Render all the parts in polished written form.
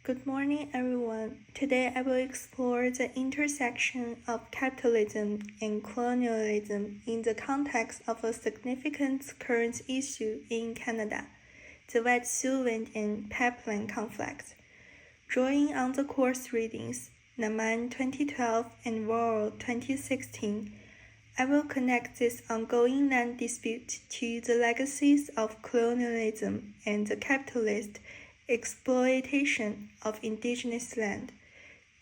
Good morning, everyone. Today I will explore the intersection of capitalism and colonialism in the context of a significant current issue in Canada, the Wet'suwet'en pipeline conflict. Drawing on the course readings, Naman 2012 and World 2016, I will connect this ongoing land dispute to the legacies of colonialism and the capitalist exploitation of indigenous land.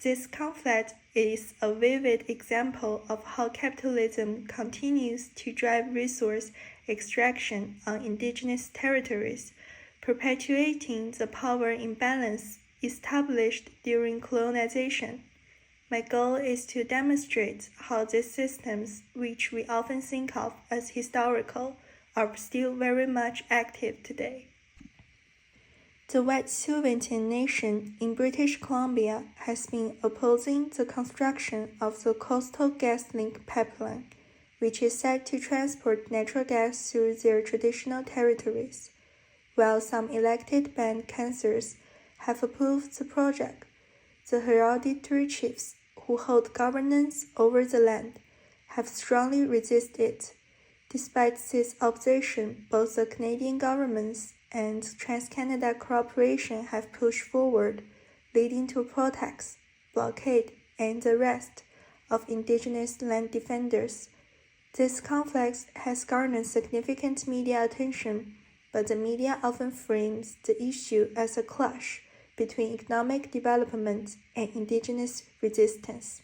This conflict is a vivid example of how capitalism continues to drive resource extraction on indigenous territories, perpetuating the power imbalance established during colonization. My goal is to demonstrate how these systems, which we often think of as historical, are still very much active today. The Wet'suwet'en Nation in British Columbia has been opposing the construction of the Coastal GasLink pipeline, which is set to transport natural gas through their traditional territories. While some elected band councillors have approved the project, the hereditary chiefs who hold governance over the land have strongly resisted it. Despite this opposition, both the Canadian governments and TransCanada Corporation have pushed forward, leading to protests, blockade, and arrest of Indigenous land defenders. This conflict has garnered significant media attention, but the media often frames the issue as a clash between economic development and Indigenous resistance.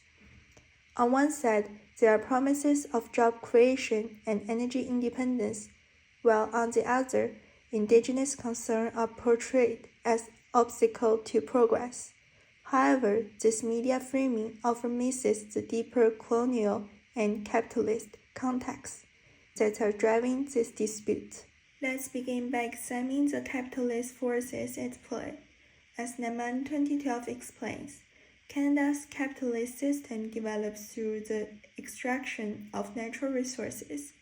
On one side, there are promises of job creation and energy independence, while on the other, Indigenous concerns are portrayed as obstacle to progress. However, this media framing often misses the deeper colonial and capitalist contexts that are driving this dispute. Let's begin by examining the capitalist forces at play. As Naman 2012 explains, Canada's capitalist system develops through the extraction of natural resources,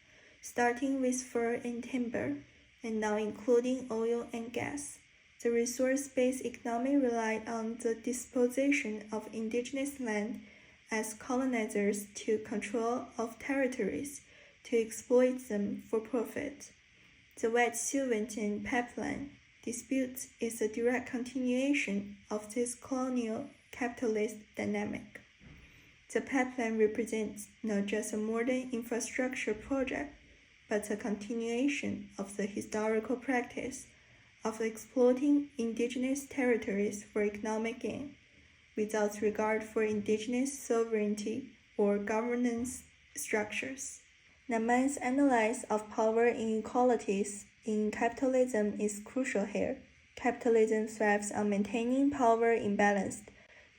starting with fur and timber, and now including oil and gas. The resource-based economy relied on the disposition of indigenous land as colonizers to control of territories to exploit them for profit. The Wet'suwet'en pipeline dispute is a direct continuation of this colonial capitalist dynamic. The pipeline represents not just a modern infrastructure project, but a continuation of the historical practice of exploiting indigenous territories for economic gain, without regard for indigenous sovereignty or governance structures. Naman's analysis of power inequalities in capitalism is crucial here. Capitalism thrives on maintaining power imbalanced.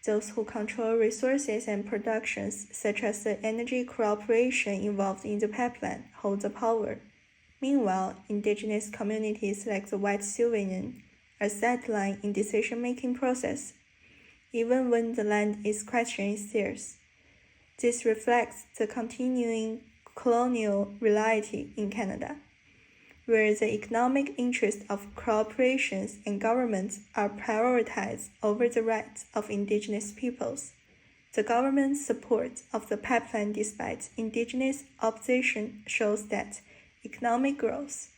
Those who control resources and productions, such as the energy corporation involved in the pipeline, hold the power. Meanwhile, indigenous communities like the Wet'suwet'en are sidelined in decision-making process, even when the land is questioned is theirs. This reflects the continuing colonial reality in Canada, where the economic interests of corporations and governments are prioritized over the rights of Indigenous peoples. The government's support of the pipeline despite Indigenous opposition shows that economic growth,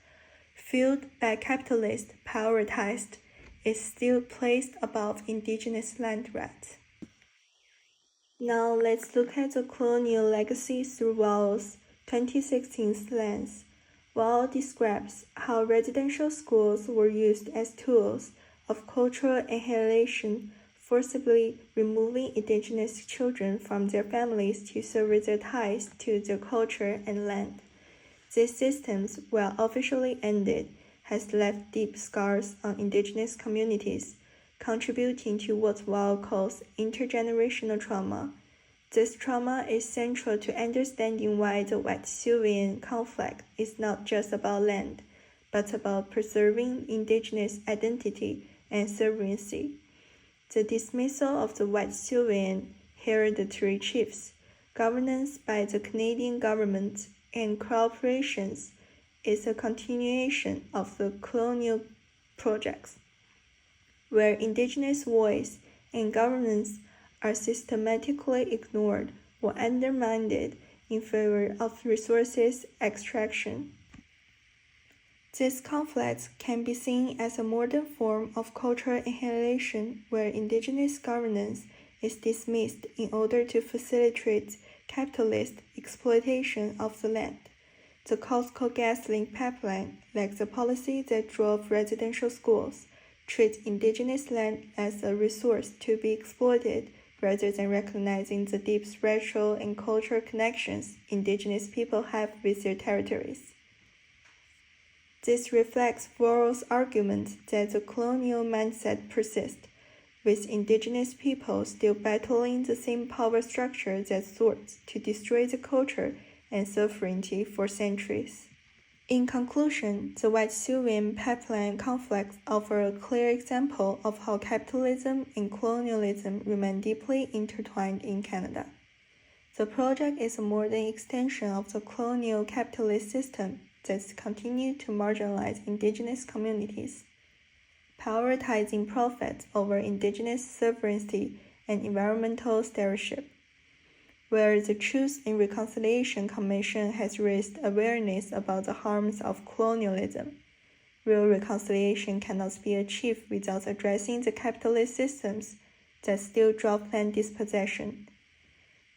fueled by capitalist prioritized, is still placed above Indigenous land rights. Now let's look at the colonial legacy through Wall's 2016 lens. Wall describes how residential schools were used as tools of cultural annihilation, forcibly removing Indigenous children from their families to sever their ties to their culture and land. These systems, while officially ended, has left deep scars on Indigenous communities, contributing to what Wall calls intergenerational trauma. This trauma is central to understanding why the Wet'suwet'en conflict is not just about land, but about preserving Indigenous identity and sovereignty. The dismissal of the Wet'suwet'en hereditary chiefs, governance by the Canadian government and corporations, is a continuation of the colonial projects. where indigenous voice and governance are systematically ignored or undermined in favor of resources extraction. This conflict can be seen as a modern form of cultural annihilation where indigenous governance is dismissed in order to facilitate capitalist exploitation of the land. The Costco gasoline pipeline, like the policy that drove residential schools, treats indigenous land as a resource to be exploited rather than recognizing the deep spiritual and cultural connections indigenous people have with their territories. This reflects Worrell's argument that the colonial mindset persists, with indigenous people still battling the same power structure that sought to destroy the culture and sovereignty for centuries. In conclusion, the White-Sylvan pipeline conflicts offer a clear example of how capitalism and colonialism remain deeply intertwined in Canada. The project is a modern extension of the colonial capitalist system that continues to marginalize indigenous communities, prioritizing profits over indigenous sovereignty and environmental stewardship. Where the Truth and Reconciliation Commission has raised awareness about the harms of colonialism, real reconciliation cannot be achieved without addressing the capitalist systems that still drive land dispossession.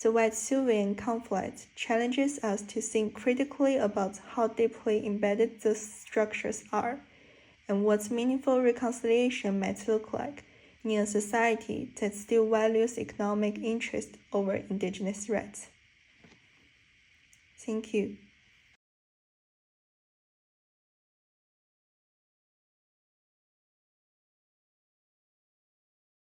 The White-Sylvan conflict challenges us to think critically about how deeply embedded these structures are, and what meaningful reconciliation might look like in a society that still values economic interest over indigenous rights. Thank you.